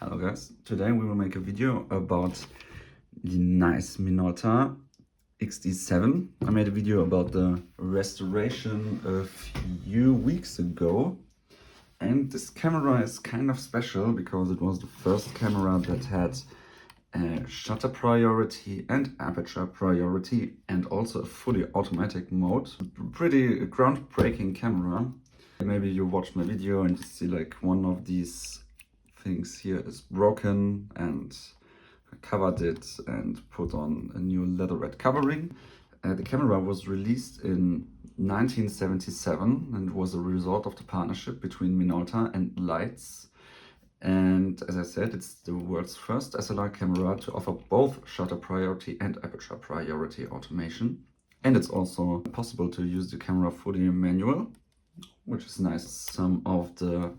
Hello guys, today we will make a video about the nice Minolta XD-7. I made a video about the restoration a few weeks ago, and this camera is kind of special because it was the first camera that had a shutter priority and aperture priority and also a fully automatic mode. Pretty groundbreaking camera. Maybe you watched my video and you see like one of these things here is broken, and I covered it and put on a new leatherette covering. The camera was released in 1977 and was a result of the partnership between Minolta and Lights. And as I said, it's the world's first SLR camera to offer both shutter priority and aperture priority automation. And it's also possible to use the camera fully manual, which is nice. Some of the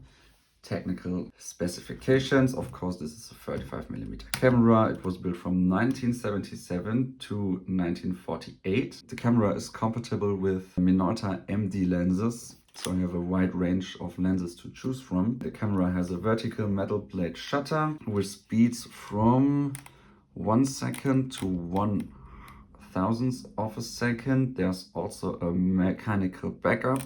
technical specifications. Of course, this is a 35mm camera. It was built from 1977 to 1948. The camera is compatible with Minolta MD lenses, so you have a wide range of lenses to choose from. The camera has a vertical metal plate shutter with speeds from 1 second to 1/1000th of a second. There's also a mechanical backup.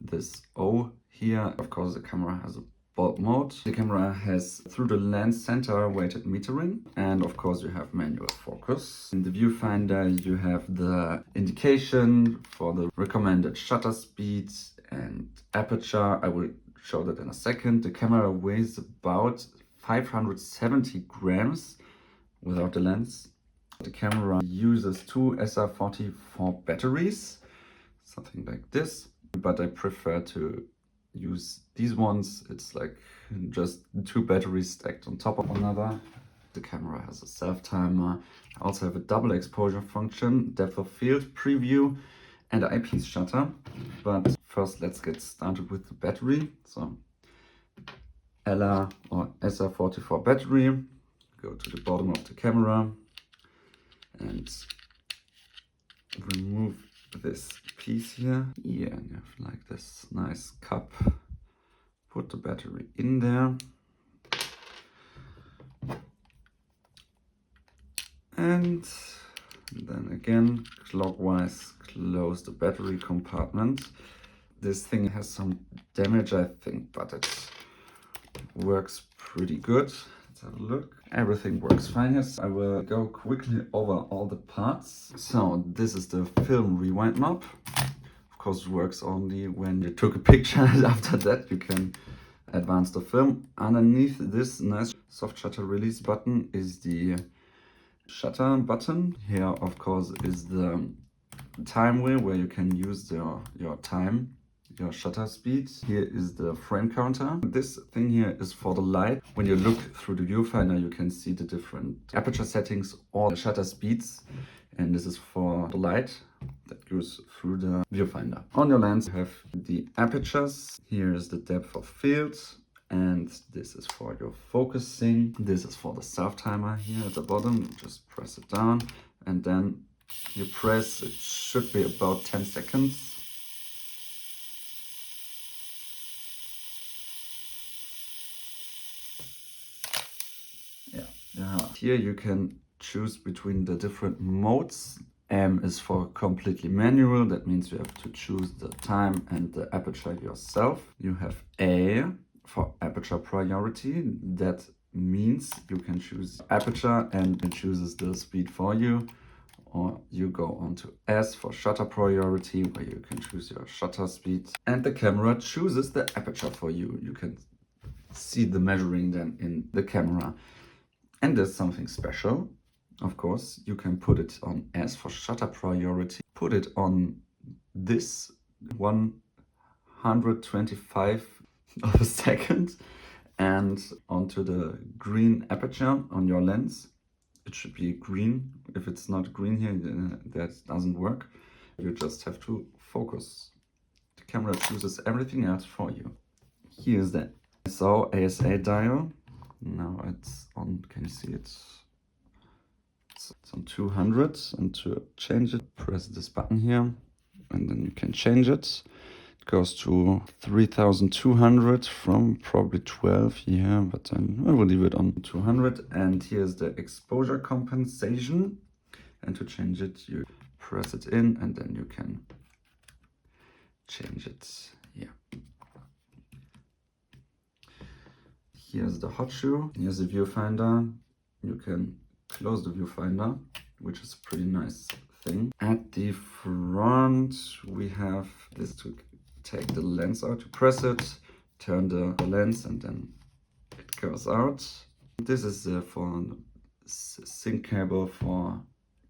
This O here, of course, the camera has a bulb mode. The camera has through the lens center weighted metering, and of course you have manual focus. In the viewfinder you have the indication for the recommended shutter speed and aperture. I will show that in a second. The camera weighs about 570 grams without the lens. The camera uses two SR44 batteries, something like this, but I prefer to use these ones. It's like just two batteries stacked on top of another. The camera has a self timer. I also have a double exposure function, depth of field preview, and an eyepiece shutter. But first let's get started with the battery. So LR or SR44 battery. Go to the bottom of the camera and remove this piece here. Yeah, and you have like this nice cup. Put the battery in there. And then again, clockwise, close the battery compartment. This thing has some damage, I think, but it works pretty good. Let's have a look. Everything works fine. Yes, I will go quickly over all the parts. So this is the film rewind knob. Of course, it works only when you took a picture. After that, you can advance the film. Underneath this nice soft shutter release button is the shutter button. Here, of course, is the time wheel where you can use your time, your shutter speed. Here is the frame counter. This thing here is for the light. When you look through the viewfinder, you can see the different aperture settings or the shutter speeds. And this is for the light that goes through the viewfinder. On your lens, you have the apertures. Here is the depth of field. And this is for your focusing. This is for the self timer here at the bottom. Just press it down and then you press. It should be about 10 seconds. Yeah. Here you can choose between the different modes. M is for completely manual. That means you have to choose the time and the aperture yourself. You have A for aperture priority. That means you can choose aperture and it chooses the speed for you. Or you go on to S for shutter priority, where you can choose your shutter speed. And the camera chooses the aperture for you. You can see the measuring then in the camera. And there's something special. Of course, you can put it on S for shutter priority. Put it on this 125 of a second and onto the green aperture on your lens. It should be green. If it's not green here, that doesn't work. You just have to focus. The camera chooses everything else for you. Here's the ISO ASA dial. Now it's on, can you see it? It's on 200, and to change it, press this button here, and then you can change it. goes to 3200 from probably 12, yeah, but then I will leave it on 200. And here's the exposure compensation. And to change it, you press it in and then you can change it here. Here's the hot shoe. Here's the viewfinder. You can close the viewfinder, which is a pretty nice thing. At the front, we have this to take the lens out. You press it, turn the lens, and then it goes out. This is for the sync cable for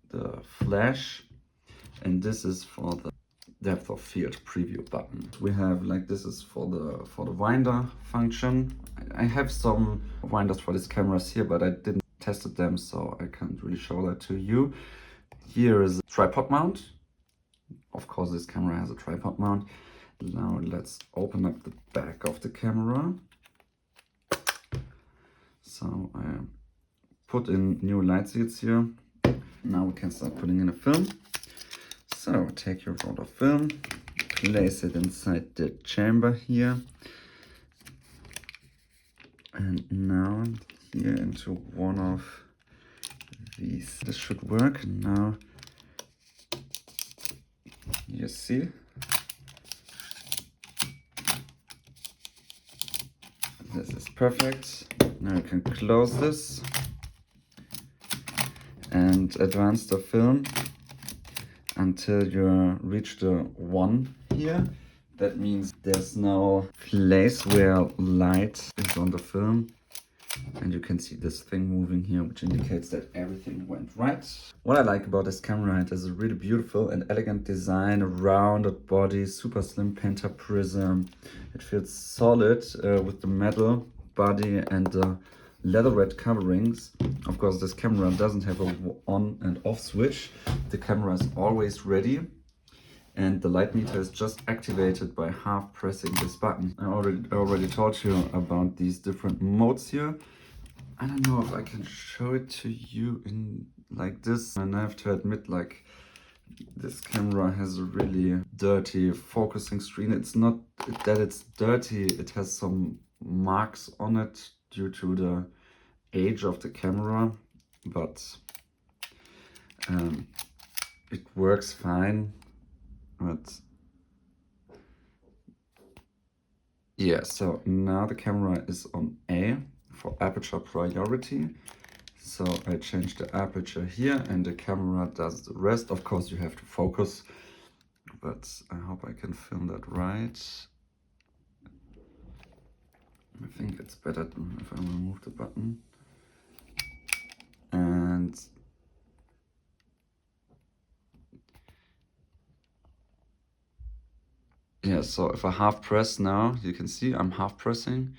the flash, and this is for the depth of field preview button. We have, like, this is for the winder function. I have some winders for these cameras here, but I didn't tested them, so I can't really show that to you. Here is a tripod mount. Of course, this camera has a tripod mount. Now let's open up the back of the camera. So I put in new light seats here. Now we can start putting in a film. So take your roll of film, place it inside the chamber here. And now here into one of these. This should work. Now you see. This is perfect. Now you can close this and advance the film until you reach the 1 here. That means there's no place where light is on the film. And you can see this thing moving here, which indicates that everything went right. What I like about this camera, it has a really beautiful and elegant design, a rounded body, super slim pentaprism. It feels solid with the metal body and the leatherette coverings. Of course, this camera doesn't have a on and off switch. The camera is always ready. And the light meter is just activated by half pressing this button. I already told you about these different modes here. I don't know if I can show it to you in like this. And I have to admit, like, this camera has a really dirty focusing screen. It's not that it's dirty, it has some marks on it due to the age of the camera, but it works fine. But yeah, so now the camera is on A for aperture priority. So I change the aperture here and the camera does the rest. Of course you have to focus, but I hope I can film that right. I think it's better if I remove the button. And yeah, so if I half press now, you can see I'm half pressing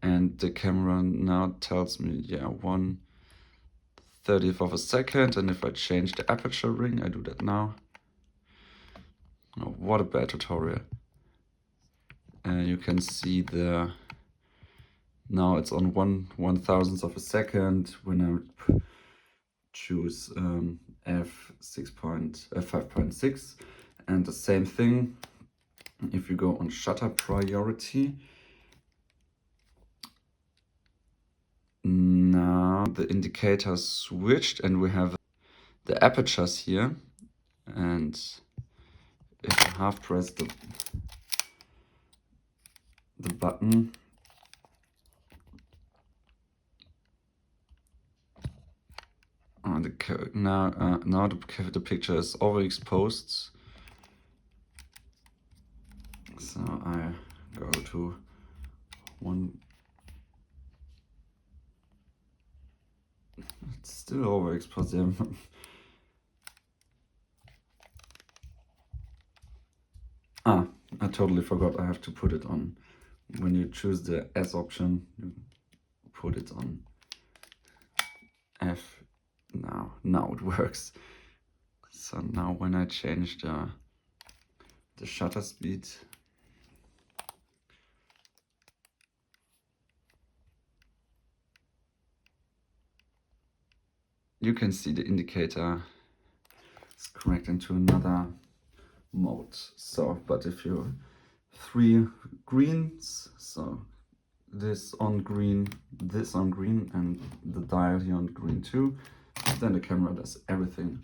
and the camera now tells me, yeah, 1/30th of a second. And if I change the aperture ring, I do that now. Oh, what a bad tutorial. And you can see now it's on 1/1000th of a second when I choose f5.6. And the same thing if you go on shutter priority. Now the indicator switched and we have the apertures here, and if I half press the button, now the picture is overexposed. So I go to 1. It's still overexposed. I totally forgot. I have to put it on. When you choose the S option, you put it on F. Now it works. So now when I change the shutter speed, you can see the indicator is correct into another mode. So, but if you 3 greens, so this on green, and the dial here on green too. Then the camera does everything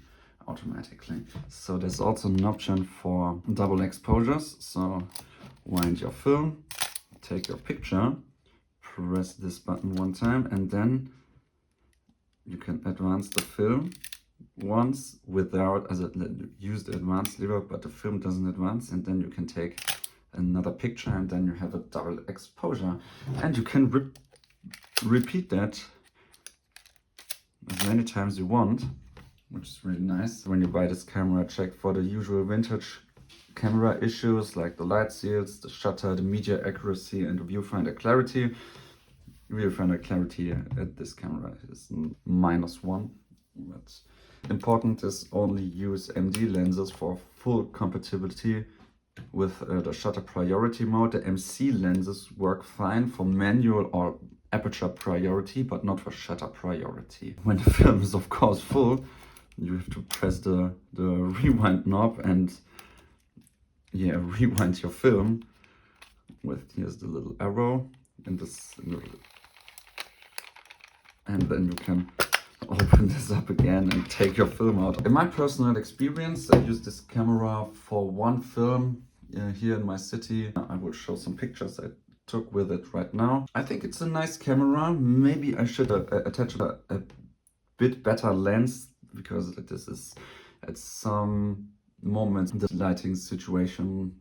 automatically. So there's also an option for double exposures. So wind your film, take your picture, press this button one time, and then you can advance the film once without, use the advance lever, but the film doesn't advance, and then you can take another picture, and then you have a double exposure, and you can repeat that as many times you want, which is really nice. When you buy this camera, check for the usual vintage camera issues like the light seals, the shutter, the media accuracy, and the viewfinder clarity. Viewfinder clarity at this camera is -1, but important is only use MD lenses for full compatibility with the shutter priority mode. The MC lenses work fine for manual or aperture priority, but not for shutter priority. When the film is of course full, you have to press the rewind knob and rewind your film with, here's the little arrow and this little, and then you can open this up again and take your film out. In my personal experience, I use this camera for one film here in my city. I will show some pictures I took with it right now. I think it's a nice camera. Maybe I should attach a bit better lens, because this is at some moments the lighting situation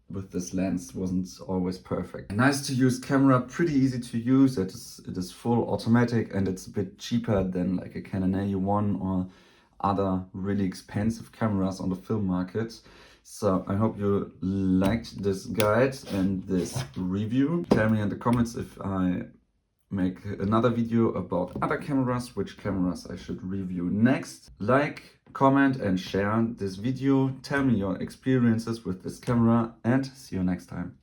with this lens wasn't always perfect. Nice to use camera, pretty easy to use. It is full automatic, and it's a bit cheaper than like a Canon A1 or other really expensive cameras on the film market. So I hope you liked this guide and this review. Tell me in the comments if I make another video about other cameras, which cameras I should review next. Like, comment and share this video. Tell me your experiences with this camera, and see you next time.